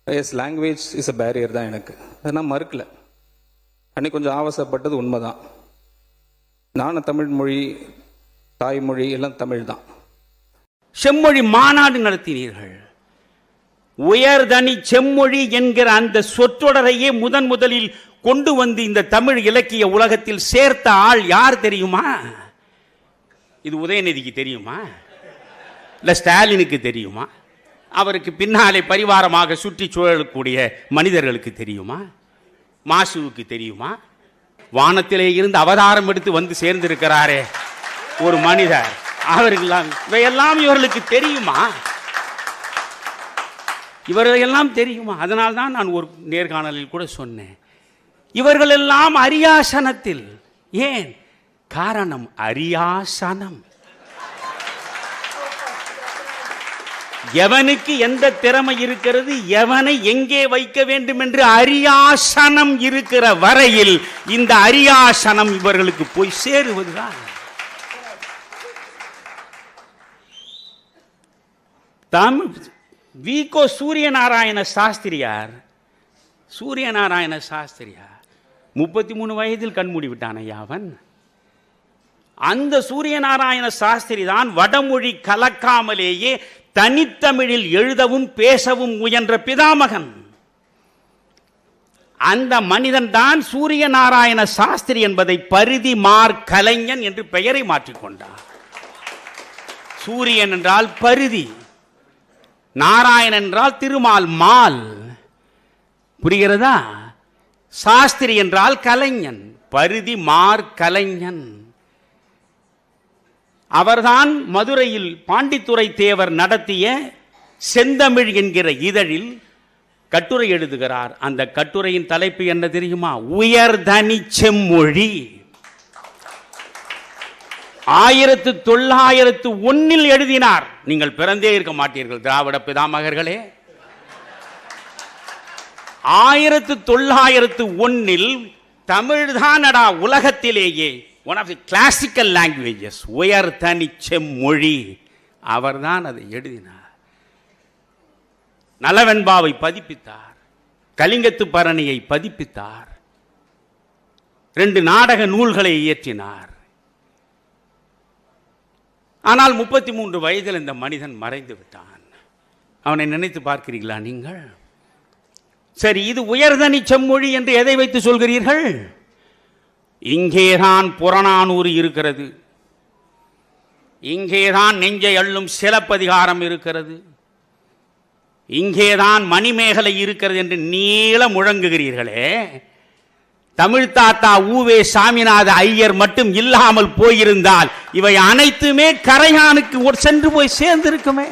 S, language is a barrier தான் எனக்கு. அதை நான் மறுக்கல. அன்னைக்கு கொஞ்சம் ஆவசப்பட்டது உண்மைதான். நானும் தமிழ் மொழி, தாய்மொழி எல்லாம் தமிழ் தான். செம்மொழி மாநாடு நடத்தினீர்கள். உயர்தனி செம்மொழி என்கிற அந்த சொற்றொடரையே முதலில் கொண்டு வந்து இந்த தமிழ் இலக்கிய உலகத்தில் சேர்த்த ஆள் யார் தெரியுமா? இது உதயநிதிக்கு தெரியுமா? இல்ல ஸ்டாலினுக்கு தெரியுமா? அவருக்கு பின்னாலே பரிவாரமாக சுற்றி சூழக்கூடிய மனிதர்களுக்கு தெரியுமா? மாசுவுக்கு தெரியுமா? வானத்திலே இருந்து அவதாரம் எடுத்து வந்து சேர்ந்திருக்கிறாரே ஒரு மனிதர், அவர்களெல்லாம் இவையெல்லாம் இவர்களுக்கு தெரியுமா? இவர்களெல்லாம் தெரியுமா? அதனால்தான் நான் ஒரு நேர்காணலில் கூட சொன்னேன், இவர்கள் எல்லாம் அரியாசனத்தில். ஏன் காரணம்? அரியாசனம். எவனுக்கு எந்த திறமை இருக்கிறது, எவனை எங்கே வைக்க வேண்டும் என்று அரியாசனம் இருக்கிற வரையில் இந்த அரியாசனம் இவர்களுக்கு போய் சேருவதுதான். வீகோ சூரியநாராயண சாஸ்திரியார் 33 வயதில் கண்மூடி விட்டான் ஐயா அவன். அந்த சூரியநாராயண சாஸ்திரி தான் வடமொழி கலக்காமலேயே தனித்தமிழில் எழுதவும் பேசவும் முயன்ற பிதாமகன். அந்த மனிதன் தான் சூரியநாராயண சாஸ்திரி என்பதை பரிதி மார் கலைஞன் என்று பெயரை மாற்றிக்கொண்டார். சூரியன் என்றால் பரிதி, நாராயணன் என்றால் திருமால் மால், புரிகிறதா? சாஸ்திரி என்றால் கலைஞன், பரிதி மார் கலைஞன். அவர்தான் மதுரையில் பாண்டித்துரை தேவர் நடத்திய செந்தமிழ் என்கிற இதழில் கட்டுரை எழுதுகிறார். அந்த கட்டுரையின் தலைப்பு என்ன தெரியுமா? உயர்தனி செம்மொழி. 1901 எழுதினார். நீங்கள் பிறந்தே இருக்க மாட்டீர்கள் திராவிட பிதாமகர்களே. 1901 தமிழ்தானடா உலகத்திலேயே one of the classical languages, உயர்தனி செம்மொழி. அவர்தான் அதை எழுதினார். நலவெண்பாவை பதிப்பித்தார், கலிங்கத்து பரணியை பதிப்பித்தார், 2 நாடக நூல்களை இயற்றினார். ஆனால் 33 வயதில் இந்த மனிதன் மறைந்து விட்டான். அவனை நினைத்து பார்க்கிறீர்களா நீங்கள்? சரி, இது உயர்தனி செம்மொழி என்று எதை வைத்து சொல்கிறீர்கள்? இங்கேதான் புறநானூறு இருக்கிறது, இங்கேதான் நெஞ்சை அள்ளும் சிலப்பதிகாரம் இருக்கிறது, இங்கேதான் மணிமேகலை இருக்கிறது என்று நீள முழங்குகிறீர்களே. தமிழ் தாத்தா ஊவே சாமிநாத ஐயர் மட்டும் இல்லாமல் போயிருந்தால் இவை அனைத்துமே கரையானுக்கு சென்று போய் சேர்ந்திருக்குமே.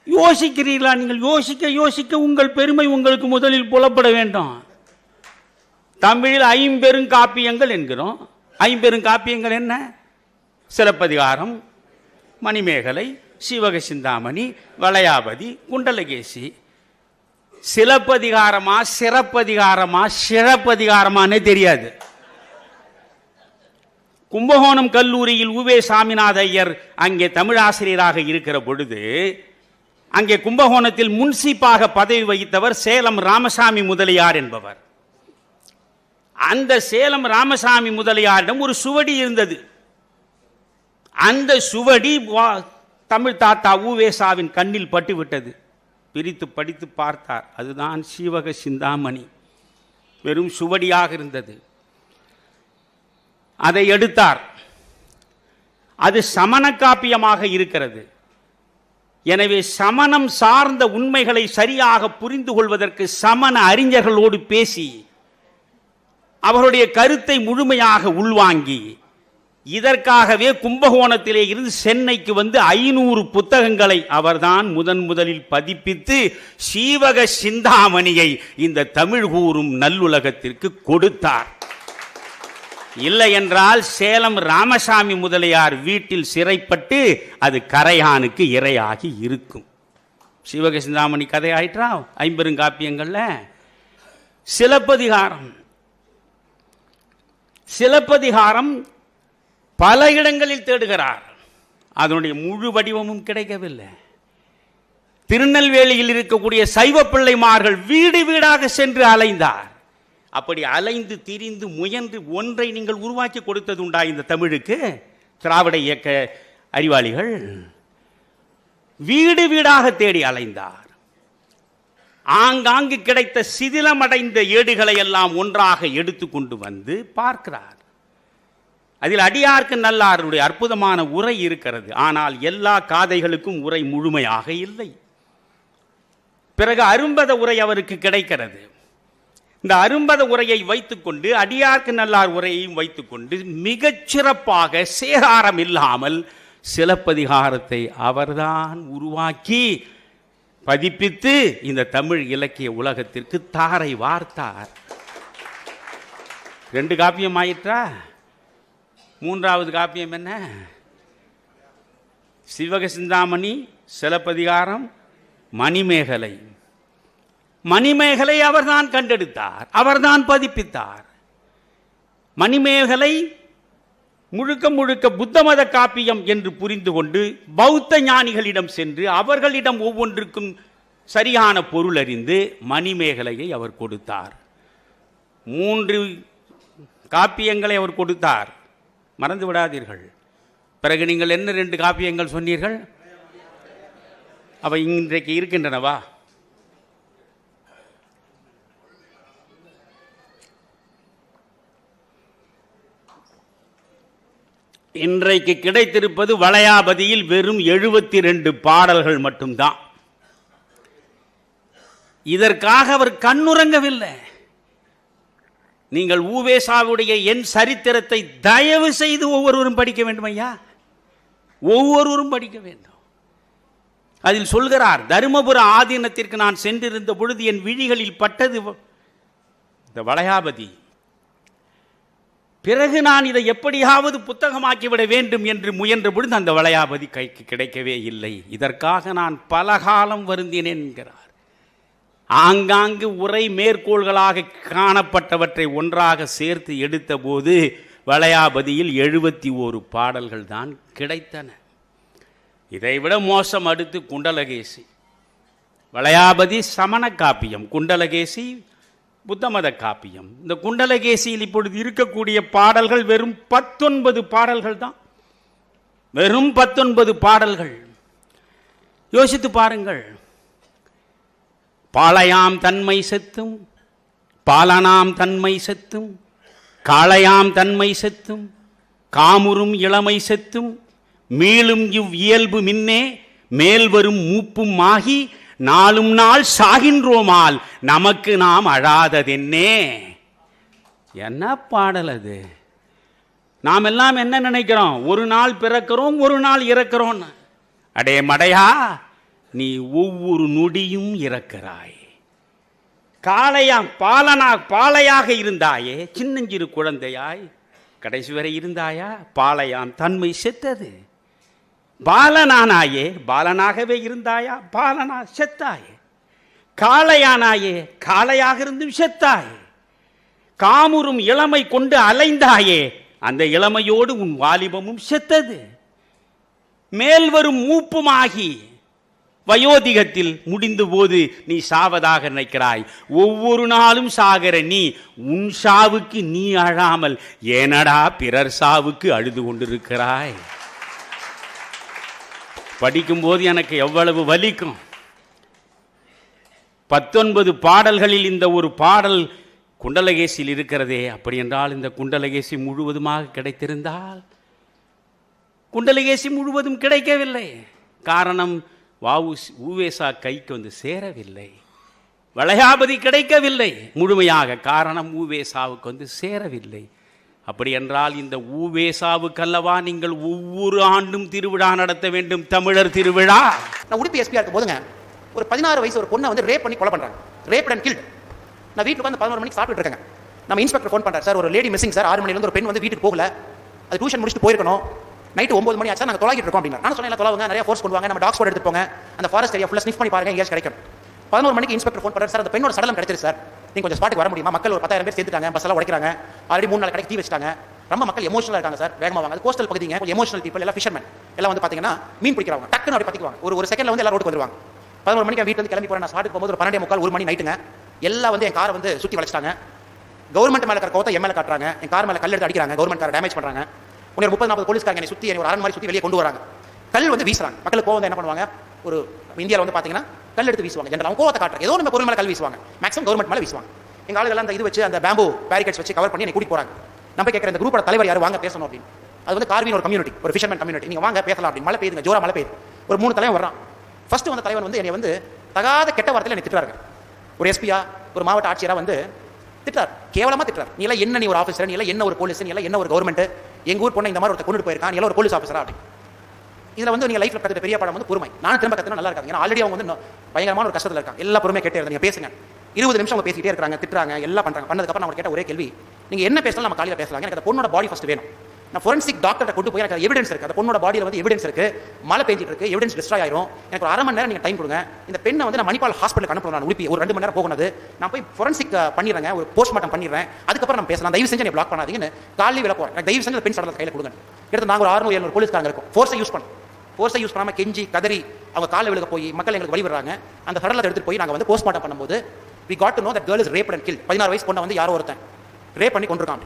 யோசிக்கிறீர்களா நீங்கள்? யோசிக்க உங்கள் பெருமை உங்களுக்கு முதலில் புலப்பட வேண்டும். தமிழில் 5 பெருங்காப்பியங்கள் என்கிறோம். 5 பெருங்காப்பியங்கள் என்ன? சிலப்பதிகாரம், மணிமேகலை, சீவக சிந்தாமணி, வளையாபதி, குண்டலகேசி. சிலப்பதிகாரமா சிறப்பதிகாரமா சிழப்பதிகாரமானே தெரியாது. கும்பகோணம் கல்லூரியில் உவே சாமிநாத ஐயர் அங்கே தமிழாசிரியராக இருக்கிற பொழுது, அங்கே கும்பகோணத்தில் முன்சீப்பாக பதவி வகித்தவர் சேலம் ராமசாமி முதலியார் என்பவர். அந்த சேலம் ராமசாமி முதலியாரிடம் ஒரு சுவடி இருந்தது. அந்த சுவடி தமிழ் தாத்தா ஊவேசாவின் கண்ணில் பட்டுவிட்டது. பிரித்து படித்து பார்த்தார். அதுதான் சீவக சிந்தாமணி. வெறும் சுவடியாக இருந்தது. அதை எடுத்தார். அது சமண காப்பியமாக இருக்கிறது. எனவே சமணம் சார்ந்த உண்மைகளை சரியாக புரிந்து கொள்வதற்கு சமண அறிஞர்களோடு பேசி அவருடைய கருத்தை முழுமையாக உள்வாங்கி, இதற்காகவே கும்பகோணத்திலே இருந்து சென்னைக்கு வந்து 500 புத்தகங்களை அவர்தான் முதலில் பதிப்பித்து சீவக சிந்தாமணியை இந்த தமிழ் கூறும் நல்லுலகத்திற்கு கொடுத்தார். இல்லை என்றால் சேலம் ராமசாமி முதலியார் வீட்டில் சிறைப்பட்டு அது கரையானுக்கு இரையாகி இருக்கும். சீவக சிந்தாமணி கதை ஆயிற்றா 5 பெருங்காப்பியங்கள்ல. சிலப்பதிகாரம் பல இடங்களில் தேடுகிறார். அதனுடைய முழு வடிவமும் கிடைக்கவில்லை. திருநெல்வேலியில் இருக்கக்கூடிய சைவ பிள்ளைமார்கள் வீடு வீடாக சென்று அலைந்தார். அப்படி அலைந்து திரிந்து முயன்று ஒன்றை நீங்கள் உருவாக்கி கொடுத்தது உண்டா இந்த தமிழுக்கு? திராவிட இயக்க அறிவாளிகள் வீடு வீடாக தேடி அலைந்தார். ஆங்காங்கு கிடைத்த சிதிலமடைந்த ஏடுகளை எல்லாம் ஒன்றாக எடுத்து கொண்டு வந்து பார்க்கிறார். அதில் அடியார்க்கு நல்லாருடைய அற்புதமான உரை இருக்கிறது. ஆனால் எல்லா காதைகளுக்கும் உரை முழுமையாக இல்லை. பிறகு அரும்பத உரை அவருக்கு கிடைக்கிறது. இந்த அரும்பத உரையை வைத்துக்கொண்டு அடியார்க்கு நல்லார் உரையையும் வைத்துக்கொண்டு மிகச் சிறப்பாக சேதாரம் இல்லாமல் சிலப்பதிகாரத்தை அவர்தான் உருவாக்கி பதிப்பித்து இந்த தமிழ் இலக்கிய உலகத்திற்கு தாரை வார்த்தார். 2 காப்பியம் ஆயிற்றா? 3வது காப்பியம் என்ன? சிவக சிந்தாமணி, சிலப்பதிகாரம், மணிமேகலை. மணிமேகலை அவர்தான் கண்டெடுத்தார், அவர்தான் பதிப்பித்தார். மணிமேகலை முழுக்க முழுக்க புத்த மத காப்பியம் என்று புரிந்து கொண்டு பௌத்த ஞானிகளிடம் சென்று அவர்களிடம் ஒவ்வொன்றுக்கும் சரியான பொருள் அறிந்து மணிமேகலையை அவர் கொடுத்தார். 3 காப்பியங்களை அவர் கொடுத்தார், மறந்து விடாதீர்கள். பிறகு நீங்கள் என்ன 2 காப்பியங்கள் சொன்னீர்கள்? அவை இன்றைக்கு இருக்கின்றனவா? இன்றைக்கு கிடைத்திருப்பது வளையாபதியில் வெறும் 72 பாடல்கள் மட்டும்தான். இதற்காக அவர் கண்ணுறங்கவில்லை. நீங்கள் ஊவேசாவுடைய என் சரித்திரத்தை தயவு செய்து ஒவ்வொருவரும் படிக்க வேண்டும் ஐயா, ஒவ்வொருவரும் படிக்க வேண்டும். அதில் சொல்கிறார், தருமபுர ஆதீனத்திற்கு நான் சென்றிருந்த பொழுது என் விழிகளில் பட்டது இந்த வளையாபதி. பிறகு நான் இதை எப்படியாவது புத்தகமாக்கிவிட வேண்டும் என்று முயன்ற பொழுது அந்த வளையாபதி கைக்கு கிடைக்கவே இல்லை. இதற்காக நான் பல காலம் வருந்தினேன் என்கிறார். ஆங்காங்கு உரை மேற்கோள்களாக காணப்பட்டவற்றை ஒன்றாக சேர்த்து எடுத்த போது வளையாபதியில் 71 பாடல்கள் தான் கிடைத்தன. இதைவிட மோசம் அடுத்து குண்டலகேசி. வளையாபதி சமண காப்பியம், குண்டலகேசி புத்தமத காப்பியம். இந்த குண்டலகேசியில் இப்பொழுது இருக்கக்கூடிய பாடல்கள் வெறும் 19 பாடல்கள் தான், வெறும் 19 பாடல்கள். யோசித்து பாருங்கள். பாளையாம் தன்மை செத்தும், பாலனாம் தன்மை செத்தும், காளையாம் தன்மை செத்தும், காமுறும் இளமை செத்தும், மீளும் இவ் இயல்பு மின்னே மேல் வரும் மூப்பும் ஆகி நாளும் நாள் சாகின்றோமால் நமக்கு நாம் அழாததென்னே. என்ன பாடல் அது! நாம் எல்லாம் என்ன நினைக்கிறோம்? ஒரு நாள் பிறக்கிறோம், ஒரு நாள் இறக்கிறோம். அடே மடையா, நீ ஒவ்வொரு நொடியும் இறக்கிறாய். காளையாம் பாலையாக இருந்தாயே, சின்னஞ்சிறு குழந்தையாய் கடைசி வரை இருந்தாயா? பாளையாம் தன்மை செத்தது. பாலனானாயே, பாலனாகவே இருந்தாயா? பாலனா செத்தாயே. காளையானாயே, காளையாக இருந்தும் செத்தாயே. காமுறும் இளமை கொண்டு அலைந்தாயே, அந்த இளமையோடு உன் வாலிபமும் செத்தது. மேல் வரும் மூப்புமாகி வயோதிகத்தில் முடிந்த போது நீ சாவதாக நினைக்கிறாய். ஒவ்வொரு நாளும் சாகிற நீ உன் சாவுக்கு நீ அழாமல் ஏனடா பிறர் சாவுக்கு அழுது கொண்டிருக்கிறாய்? படிக்கும்போது எனக்கு எவ்வளவு வலிக்கும். 19 பாடல்களில் இந்த ஒரு பாடல் குண்டலகேசியில் இருக்கிறதே. அப்படி என்றால் இந்த குண்டலகேசி முழுவதுமாக கிடைத்திருந்தால், குண்டலகேசி முழுவதும் கிடைக்கவில்லை. காரணம், ஊவேசா கைக்கு வந்து சேரவில்லை. வளையாபதி கிடைக்கவில்லை முழுமையாக, காரணம் ஊவேசாவுக்கு வந்து சேரவில்லை. அப்படி என்றால் இந்த ஊவேசாவுக்கல்லவா நீங்கள் ஒவ்வொரு ஆண்டும் திருவிழா நடத்த வேண்டும், தமிழர் திருவிழா. நான் உடுப்பி எஸ்பியா இருக்கும் போதுங்க, ஒரு 16 வயசு ஒரு பொண்ணை வந்து ரேப் பண்ணி கொலை பண்றாங்க. Rape and killed. நான் வீட்டுக்கு வந்து 11 மணிக்கு சாப்பிட்டு இருக்கேங்க. நம்ம இன்ஸ்பெக்டர் ஃபோன் பண்றாரு, சார் ஒரு லேடி மிஸ்ஸிங் சார், 6 மணிலேருந்து ஒரு பெண் வந்து வீட்டுக்கு போகல, அது டியூஷன் முடிச்சுட்டு போயிருக்கணும், நைட்டு 9 மணி ஆச்சா நாங்கள் தொலைகிட்டு இருக்கோம் அப்படின்னா. நான் சொன்னேன், தொலைவுங்க, நிறைய ஃபோர்ஸ் பண்ணுவாங்க, நம்ம டாக்ஸ் போட எடுத்து போங்க, அந்த ஃபாரஸ்ட் ஏரியா ஃபுல்லாக ஸ்னிஃப் பண்ணி பாருங்க, எங்கேயாச்சும் கிடைக்கும். 11 மணிக்கு இன்ஸ்பெக்டர் ஃபோன் பண்றாரு, சார் அந்த பெண்ணோட சடலம் கிடைச்சிரு சார், நீங்க கொஞ்சம் ஸ்பாட்டுக்கு வர முடியுமா? மக்கள் ஒரு 10,000 பேர் சேர்த்துட்டாங்க, பஸ் எல்லாம் உடைக்கிறாங்க, ஆல்ரெடி 3 நாள் கடைக்கு தீ வச்சிட்டாங்க, ரொம்ப மக்கள் எமோஷனலா இருக்காங்க சார், வேகமா வாங்க. அது கோஸ்டல் பகுதிங்க, கொஞ்சம் எமோஷனல் பீப்பிள், எல்லாம் ஃபிஷர்மேன் எல்லாம் வந்து பாத்தீங்கன்னா மீன் பிடிக்கிறவங்க, டக்குன்னு அப்படி பத்திக்குவாங்க, ஒரு செகண்ட்ல வந்து எல்லாரும் ரோட்டுக்கு வந்துருவாங்க. 11 மணிக்கு வீட்டுல இருந்து கிளம்பி போறேன். நான் ஸ்பாட்டுக்கு போகும்போது ஒரு 12:45 1 மணி நைட்டுங்க. எல்லாம் வந்து என் காரை வந்து சுத்தி வளைச்சிட்டாங்க. கவர்மெண்ட் மேல இருக்கிற கோவத்தை என் மேல காட்டுறாங்க. என் கார் மேல கல் எடுத்து அடிக்கிறாங்க. கவர்மெண்ட் காரை டேமேஜ் பண்றாங்க. ஒரு 30-40 போலீஸ்காரங்க என்னை சுத்தி ஒரு அரண் மாதிரி சுத்தி வெளியே கொண்டு வராங்க. கல் வந்து வீசுறாங்க. மக்களுக்கு கோவம் என்ன பண்ணுவாங்க, ஒரு இந்தியாவில் வந்து பாத்தீங்கன்னா கல் எடுத்து வீசுவாங்க. ஜெனரல் அவங்க கோவத்தை காட்டுறாங்க. ஏதோ நம்ம பொருள் மேல கல் வீசுவாங்க. மேக்ஸிமம் கவர்மெண்ட் மேல வீசுவாங்க. எங்க ஆளுகள் அந்த இது வச்சு அந்த பேம்பு பேரிகேட்ஸ் வச்சு கவர் பண்ணி என்னை கூட்டி போறாங்க. நம்ம கேட்கிற இந்த குரூப்போட தலைவர் யாரு, வாங்க பேசணும் அப்படின்னு. அது வந்து கார்வின் ஒரு கம்யூனிட்டி, ஒரு ஃபிஷர்மேன் கம்யூனிட்டி. நீங்க வாங்க பேசலாம் அப்படின்னு. மழை பெய்யுதுங்க, ஜோரா மழை பெய்யுது. ஒரு 3 தலைவன் வர்றான். ஃபர்ஸ்ட் வந்து தலைவன் வந்து என்னை வந்து தகாத கெட்ட வார்த்தையில என்னை திட்டுறாங்க. ஒரு எஸ்பியா, ஒரு மாவட்ட ஆட்சியரா வந்து திட்டார், கேவலமா திட்டார். நீ எல்லாம் என்ன, நீ ஒரு ஆஃபீஸர், நீ எல்லாம் என்ன ஒரு போலீஸ், நீ எல்லாம் என்ன ஒரு கவர்மெண்ட், எங்க ஊர் பொண்ணை இந்த மாதிரி ஒருத்தர் கொண்டு போயிருக்கான், நீ எல்லாம் ஒரு போலீஸ் ஆஃபீஸரா அப்படின்னு. இதுல வந்து நீங்க லைஃப்ல கத்துட்ட பெரிய பாடம் வந்து பொறுமை. நான் திரும்ப கத்துனா நல்லா இருக்காங்க. ஏன்னா ஆல்ரெடி அவங்க வந்து பயங்கரமான ஒரு கஷ்டத்துல இருக்காங்க. எல்லா பொறுமையா கேட்டே இருந்தாங்க. பேசுங்க. 20 நிமிஷம் அவங்க பேசிட்டே இருக்காங்க, திட்டுறாங்க, எல்லாம் பண்றாங்க. பண்ணதுக்கு அப்புறம் நான் கேட்ட ஒரே கேள்வி, நீங்க என்ன பேசலாம் நம்ம காலையில பேசலாம். எனக்கு அந்த பொண்ணோட பாடி ஃபர்ஸ்ட் வேணும். நான் ஃபோரன்சிக் டாக்டர்ட்ட கொண்டு போய் எனக்கு எவிடன்ஸ் இருக்கு. அந்த பொண்ணோட பாடியில வந்து எவிடன்ஸ் இருக்கு. மழை பெஞ்சிட்டு இருக்கு, எவிடன்ஸ் டிஸ்ட்ராய் ஆயிரும். எனக்கு ஒரு 1/2 மணி நேரம் நீங்க டைம் கொடுங்க. இந்த பெண்ணை வந்து நான் மணிப்பால் ஹாஸ்பிட்டலுக்கு அனுப்பணும். நான் உடுப்பி ஒரு 2 மணி நேரம் போகணும். நான் போய் ஃபோரன்சிக் பண்ணிடுறேன், ஒரு போஸ்ட்மார்ட்டம் பண்ணிடுறேன். அதுக்கப்புறம் நம்ம பேசலாம். தயவு செஞ்சு என்னை பிளாக் பண்ணாதீங்கன்னு காலையில விளக்குவோம். எனக்கு தயவு செஞ்சு பெண் சடலத்தை கையில கொடுங்க. கிட்டத்தட்ட நாங்கள் ஒரு 600-700 போலீஸ்காரங்க இருக்கும். ஃபோர்ஸை யூஸ் பண்ணாம கெஞ்சி கதறி அவங்க காலை விழுக போய் மக்கள் எங்களுக்கு வழி விடுறாங்க. அந்த சடலத்தை எடுத்துட்டு போய் நாங்கள் வந்து போஸ்ட்மார்ட்டம் பண்ணும்போது we got to know that girl is raped and killed. 16 வயசு பொண்ணை வந்து யாரோ ஒருத்தன் ரேப் பண்ணி கொண்டிருக்கான்.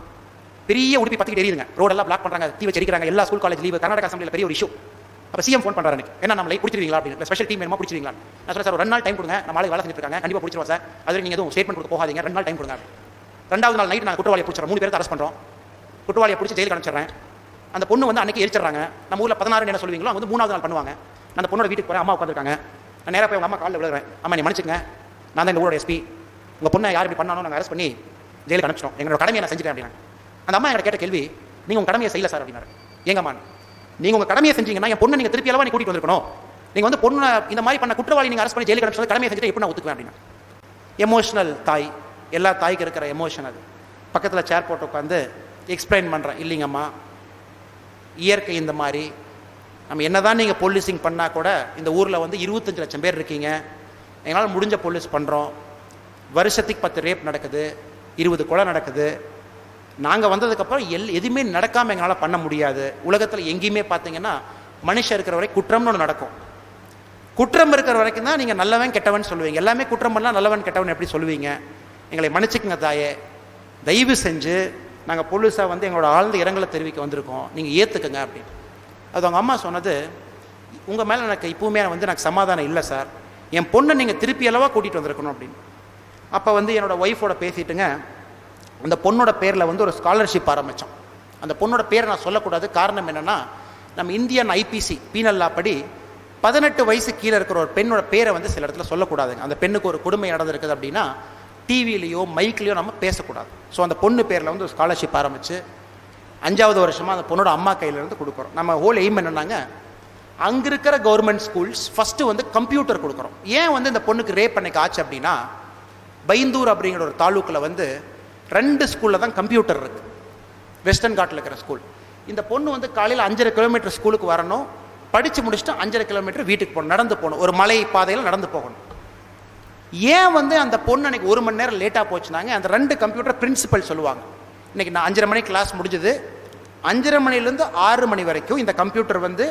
பெரிய உடுப்பி பத்திக்கிட்டு எரியுதுங்க. ரோடெல்லாம் பிளாக் பண்றாங்க, தீ வச்சு எரிக்கிறாங்க. எல்லா ஸ்கூல் காலேஜ் லீவு. கர்நாடகா அசம்பிளியில் பெரிய ஒரு இஷ்யூ. அப்போ சிஎம் ஃபோன் பண்றாரு எனக்கு, என்ன நம்மளை பிடிச்சிருவீங்களா அப்படின்னு. ஸ்பெஷல் டீம் வேணுமா, பிடிச்சிருவீங்களா? நான் சொல்ல சார் ஒரு 2 நாள் டைம் கொடுங்க, நம்ம ஆளுங்க வேலை செஞ்சுட்டு இருக்காங்க, கண்டிப்பா பிடிச்சிருவோம் சார். அது நீங்க எதுவும் ஸ்டேட்மெண்ட் கொடுக்க போகாதீங்க, 2 நாள் டைம் கொடுங்க. 2வது நாள் நைட் நான் குற்றவாளியை பிடிச்சிடறோம். 3 பேருக்கு அரெஸ்ட் பண்றோம். குற்றவாளியை பிடிச்சி ஜெயிலுக்கு அனுப்பிச்சிடுறேன். அந்த பொண்ணு வந்து அன்னைக்கு எரிச்சிடறாங்க. நம்ம ஊர்ல 16 என்ன சொல்லுவீங்களோ வந்து 3வது நாள் பண்ணுவாங்க. அந்த பொண்ணோட வீட்டுக்கு போறேன், அம்மா உட்காந்துருக்காங்க. நான் நேராக போய் அவங்க அம்மா காலில் விழுறேன். அம்மா நீ மன்னிச்சுங்க, நான் தான் இந்த ஊரோட எஸ்பி. உங்க பொண்ணை யார் இப்படி பண்ணாலும் நாங்கள் அரெஸ்ட் பண்ணி ஜெயிலுக்கு அனுப்பிச்சிட்டோம். எங்களோட கடமையை நான் செஞ்சுட்டேன் அப்படின்னா. அந்த அம்மா எங்களை கேட்ட கேள்வி, நீங்க உங்க கடமையை செய்யல சார் அப்படின்னாரு. ஏங்கம்மா, நீங்க உங்க கடமையை செஞ்சீங்கன்னா என் பொண்ணை நீங்க திருப்பி அளவா நீ கூட்டிட்டு வந்திருக்கணும். நீங்க வந்து பொண்ணு இந்த மாதிரி பண்ண குற்றவாளி நீங்க அரெஸ்ட் பண்ணி ஜெயிலுக்கு அனுப்பிச்சது கடமையை செஞ்சுட்டு எப்படி நான் ஒத்துக்குவேன் அப்படின்னா. எமோஷனல் தாய், எல்லா தாய்க்கு இருக்கிற எமோஷன் அது. பக்கத்தில் சேர் போட்டு உட்காந்து எக்ஸ்பிளைன் பண்ணுறேன், இல்லைங்கம்மா இயற்கை இந்த மாதிரி, நம்ம என்னதான் நீங்கள் போலீசிங் பண்ணால் கூட இந்த ஊரில் வந்து 25 லட்சம் பேர் இருக்கீங்க, எங்களால் முடிஞ்ச போலீஸ் பண்ணுறோம். வருஷத்துக்கு 10 ரேப் நடக்குது, 20 கொலை நடக்குது. நாங்கள் வந்ததுக்கப்புறம் எதுவுமே நடக்காமல் எங்களால் பண்ண முடியாது. உலகத்தில் எங்கேயுமே பார்த்தீங்கன்னா மனுஷன் இருக்கிற வரை குற்றம்னு ஒன்று நடக்கும். குற்றம் இருக்கிற வரைக்கும் தான் நீங்கள் நல்லவன் கெட்டவன் சொல்லுவீங்க. எல்லாமே குற்றம் பண்ணலாம், நல்லவன் கெட்டவன் எப்படி சொல்லுவீங்க? எங்களை மன்னிச்சுக்குங்க தாயே, தயவு செஞ்சு நாங்கள் போலீஸாக வந்து எங்களோட ஆழ்ந்த இரங்கலை தெரிவிக்க வந்திருக்கோம், நீங்கள் ஏற்றுக்குங்க அப்படின்னு. அது அவங்க அம்மா சொன்னது, உங்கள் மேலே எனக்கு இப்போவுமே வந்து எனக்கு சமாதானம் இல்லை சார், என் பொண்ணை நீங்கள் திருப்பி அளவாக கூட்டிகிட்டு வந்திருக்கணும் அப்படின்னு. அப்போ வந்து என்னோட ஒய்ஃபோட பேசிட்டுங்க, அந்த பொண்ணோட பேரில் வந்து ஒரு ஸ்காலர்ஷிப் ஆரம்பித்தோம். அந்த பொண்ணோட பேரை நான் சொல்லக்கூடாது, காரணம் என்னென்னா நம்ம இந்தியன் ஐபிசி பீனல் லா படி 18 வயசு கீழே இருக்கிற ஒரு பெண்ணோட பேரை வந்து சில இடத்துல சொல்லக்கூடாதுங்க. அந்த பெண்ணுக்கு ஒரு கொடுமை நடந்திருக்குது அப்படின்னா டிவிலையோ மைக்லையோ நம்ம பேசக்கூடாது. ஸோ அந்த பொண்ணு பேரில் வந்து ஒரு ஸ்காலர்ஷிப் ஆரம்பித்து 5வது வருஷமாக அந்த பொண்ணோட அம்மா கையிலேருந்து கொடுக்குறோம். நம்ம ஹோல் எய்ம் என்னன்னாங்க, அங்கே இருக்கிற கவர்மெண்ட் ஸ்கூல்ஸ் ஃபஸ்ட்டு வந்து கம்ப்யூட்டர் கொடுக்குறோம். ஏன் வந்து இந்த பொண்ணுக்கு ரேப் பண்ணிக்க ஆச்சு அப்படின்னா, பைந்தூர் அப்படிங்கிற ஒரு தாலுக்கில் வந்து 2 ஸ்கூலில் தான் கம்ப்யூட்டர் இருக்குது. வெஸ்டர்ன் காட்டில் இருக்கிற ஸ்கூல். இந்த பொண்ணு வந்து காலையில் 5.5 கிலோமீட்டர் ஸ்கூலுக்கு வரணும், படித்து முடிச்சுட்டு 5.5 கிலோமீட்டர் வீட்டுக்கு போகணும், நடந்து போகணும், ஒரு மலை பாதையில் நடந்து போகணும். ஏன் வந்து அந்த பொண்ணு அன்றைக்கி 1 மணி நேரம் லேட்டாக போச்சுனாங்க, அந்த 2 கம்ப்யூட்டர் பிரின்சிபல் சொல்லுவாங்க, இன்றைக்கி நான் 5:30 மணிக்கு கிளாஸ் முடிஞ்சது, 5:30 மணிலேருந்து 6 மணி வரைக்கும் இந்த கம்ப்யூட்டர் வந்து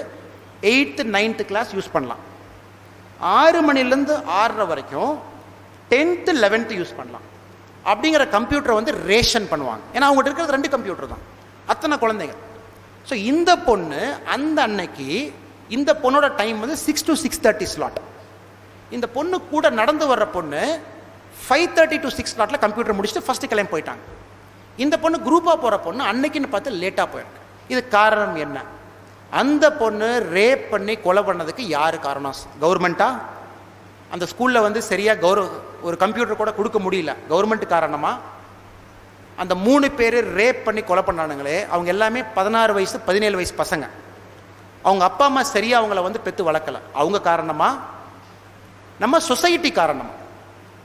8th 9th கிளாஸ் யூஸ் பண்ணலாம், 6 மணிலேருந்து 6:30 வரைக்கும் 10th 11th யூஸ் பண்ணலாம் அப்படிங்கிற கம்ப்யூட்டரை வந்து ரேஷன் பண்ணுவாங்க. ஏன்னா அவங்ககிட்ட இருக்கிறது 2 கம்ப்யூட்டர் தான், அத்தனை குழந்தைங்க. ஸோ இந்த பொண்ணு அந்த அன்னைக்கு இந்த பொண்ணோட டைம் வந்து 6 to 6:30 ஸ்லாட். இந்த பொண்ணு கூட நடந்து வர்ற பொண்ணு 5:30 to 6 ஸ்லாட்டில் கம்ப்யூட்டர் முடிச்சுட்டு ஃபஸ்ட்டு கிளம்பி போயிட்டாங்க. இந்த பொண்ணு குரூப்பாக போகிற பொண்ணு அன்னைக்குன்னு பார்த்து லேட்டாக போயிருக்கு. இது காரணம் என்ன? அந்த பொண்ணு ரேப் பண்ணி கொலை பண்ணதுக்கு யார் காரணம்? கவர்மெண்ட்டா? அந்த ஸ்கூலில் வந்து சரியாக ஒரு கம்ப்யூட்டர் கூட கொடுக்க முடியல, கவர்மெண்ட் காரணமா? அந்த 3 பேர் ரேப் பண்ணி கொலை பண்ணானுங்களே, அவங்க எல்லாமே 16 வயசு 17 வயசு பசங்க. அவங்க அப்பா அம்மா சரியாக அவங்கள வந்து பெற்று வளர்க்கலை, அவங்க காரணமா? நம்ம சொசைட்டி காரணமா?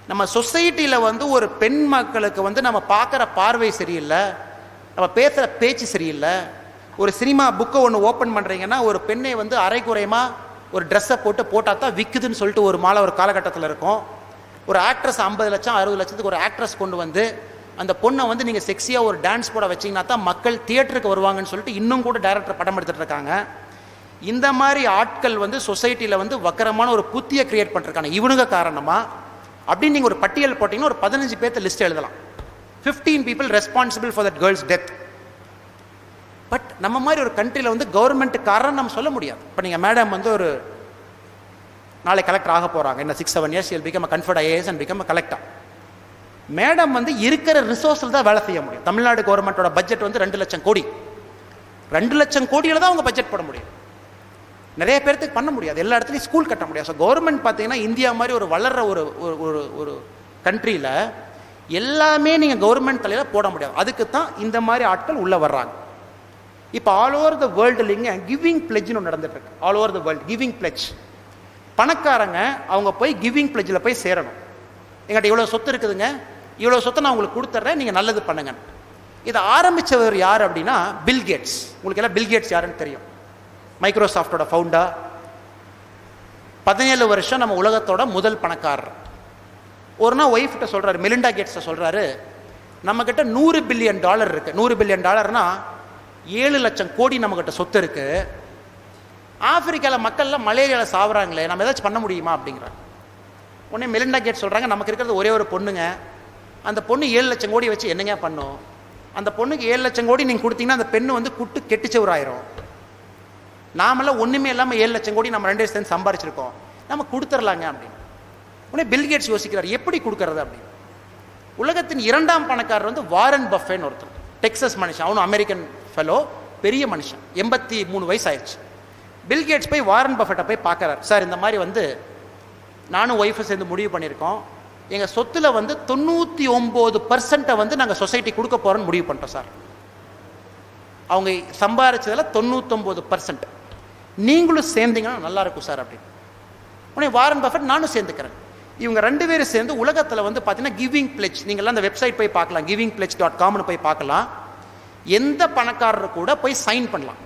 நம்ம சொசைட்டியில் வந்து ஒரு பெண் மக்களுக்கு வந்து நம்ம பார்க்குற பார்வை சரியில்லை, நம்ம பேசுகிற பேச்சு சரியில்லை. ஒரு சினிமா புக்கை ஒன்று ஓப்பன் பண்ணுறீங்கன்னா ஒரு பெண்ணை வந்து அரைக்குறையமாக ஒரு ட்ரெஸ்ஸை போட்டால் தான் விற்குதுன்னு சொல்லிட்டு ஒரு மாலை ஒரு காலகட்டத்தில் இருக்கும். ஒரு ஆக்ட்ரஸ் 50 லட்சம் 60 லட்சத்துக்கு ஒரு ஆக்ட்ரஸ் கொண்டு வந்து அந்த பொண்ணை வந்து நீங்கள் செக்ஸியாக ஒரு டான்ஸ் போட வச்சிங்கன்னா தான் மக்கள் தியேட்டருக்கு வருவாங்கன்னு சொல்லிட்டு இன்னும் கூட டைரக்டர் படம் எடுத்துகிட்டு இருக்காங்க. இந்த மாதிரி ஆட்கள் வந்து சொசைட்டியில் வந்து வக்கரமான ஒரு புத்தியை கிரியேட் பண்ணுறதுக்கான இவனுங்க காரணமா அப்படின்னு நீங்கள் ஒரு பட்டியல் போட்டிங்கன்னா ஒரு 15 பேர்த்த லிஸ்ட் எழுதலாம். 15 people responsible for that girl's death. But நம்ம மாதிரி ஒரு கண்ட்ரியில் வந்து கவர்மெண்ட் காரணம் நம்ம சொல்ல முடியாது. இப்போ நீங்கள் மேடம் வந்து ஒரு நாளை கலெக்டர் ஆக போகிறாங்க, என்ன 6-7 years you'll become a conferred IAS and become a collector. Madam வந்து இருக்கிற ரிசோர்ஸில் தான் வேலை செய்ய முடியும். தமிழ்நாடு கவர்மெண்ட்டோட பட்ஜெட் வந்து 2 லட்சம் கோடி. 2 லட்சம் கோடியில் தான் அவங்க பட்ஜெட் போட முடியும். நிறைய பேர்த்துக்கு பண்ண முடியாது, எல்லா இடத்துலையும் ஸ்கூல் கட்ட முடியாது. ஸோ கவர்மெண்ட் பார்த்தீங்கன்னா இந்தியா மாதிரி ஒரு வளர்ற ஒரு கண்ட்ரியில் எல்லாமே நீங்கள் கவர்மெண்ட் தலையில் போட முடியாது. அதுக்கு தான் இந்த மாதிரி ஆட்கள் உள்ளே வர்றாங்க. இப்போ ஆல் ஓவர் த வேர்ல்டுலிங்க கிவிங் பிளெஜ்னு ஒன்று நடந்துட்டு இருக்கு. All over the world giving pledge. பணக்காரங்க அவங்க போய் கிவிங் பிளெஜில் போய் சேரணும். எங்கிட்ட இவ்வளோ சொத்து இருக்குதுங்க, இவ்வளோ சொத்தை நான் உங்களுக்கு கொடுத்துட்றேன், நீங்கள் நல்லது பண்ணுங்க. இதை ஆரம்பித்தவர் யார் அப்படின்னா பில் கேட்ஸ். உங்களுக்கு எல்லாம் பில் கேட்ஸ் யாருன்னு தெரியும். மைக்ரோசாஃப்டோட ஃபவுண்டர். 17 வருஷம் நம்ம உலகத்தோட முதல் பணக்காரர். ஒரு நாள் ஒய்ஃப்கிட்ட சொல்கிறாரு, மெலிண்டா கேட்ஸை சொல்கிறாரு, நம்மக்கிட்ட $100 பில்லியன் இருக்குது. $100 பில்லியன் 7 லட்சம் கோடி நம்மக்கிட்ட சொத்து இருக்குது. ஆப்பிரிக்காவில் மக்கள்லாம் மலேரியாவில் சாவுறாங்களே, நம்ம ஏதாச்சும் பண்ண முடியுமா அப்படிங்கிறாங்க. உடனே மெலிண்டா கேட்ஸ் சொல்கிறாங்க, நமக்கு இருக்கிறது ஒரே ஒரு பொண்ணுங்க, அந்த பொண்ணு 7 லட்சம் கோடி வச்சு என்னங்க பண்ணும்? அந்த பொண்ணுக்கு 7 லட்சம் கோடி நீங்கள் கொடுத்தீங்கன்னா அந்த பெண்ணு வந்து குட்டு கெட்டுச்சவராயிரும். நாமெல்லாம் ஒன்றுமே இல்லாமல் 7 லட்சம் கோடி நம்ம 2 பேரும் சேர்ந்து சம்பாரிச்சிருக்கோம், நம்ம கொடுத்துடலாங்க அப்படின்னு. உடனே பில் கேட்ஸ் யோசிக்கிறார், எப்படி கொடுக்கறது அப்படின்னு. உலகத்தின் 2ஆம் பணக்காரர் வந்து வாரன் பஃபேன்னு ஒருத்தர், டெக்ஸஸ் மனுஷன். அவனும் அமெரிக்கன் ஃபெலோ, பெரிய மனுஷன், 83 வயசு ஆயிடுச்சு. பில் கேட்ஸ் போய் வாரன் பஃபெட்டை போய் பார்க்குறார். சார், இந்த மாதிரி வந்து நானும் ஒய்ஃபை சேர்ந்து முடிவு பண்ணியிருக்கோம், எங்கள் சொத்தில் வந்து 99% வந்து நாங்கள் சொசைட்டி கொடுக்க போகிறோன்னு முடிவு பண்ணிட்டோம் சார். அவங்க சம்பாரிச்சதில் 99% நீங்களும் சேர்ந்தீங்கன்னா நல்லா இருக்கும் சார் அப்படின்னு. உடனே வாரன் பஃபெட் நானும் சேர்ந்துக்கிறேன். இவங்க 2 பேரும் சேர்ந்து உலகத்தில் வந்து பார்த்தீங்கன்னா கிவிங் பிளெஜ், நீங்கள்லாம் அந்த வெப்சைட் போய் பார்க்கலாம், givingpledge.comனு போய் பார்க்கலாம். எந்த பணக்காரர் கூட போய் சைன் பண்ணலாம்.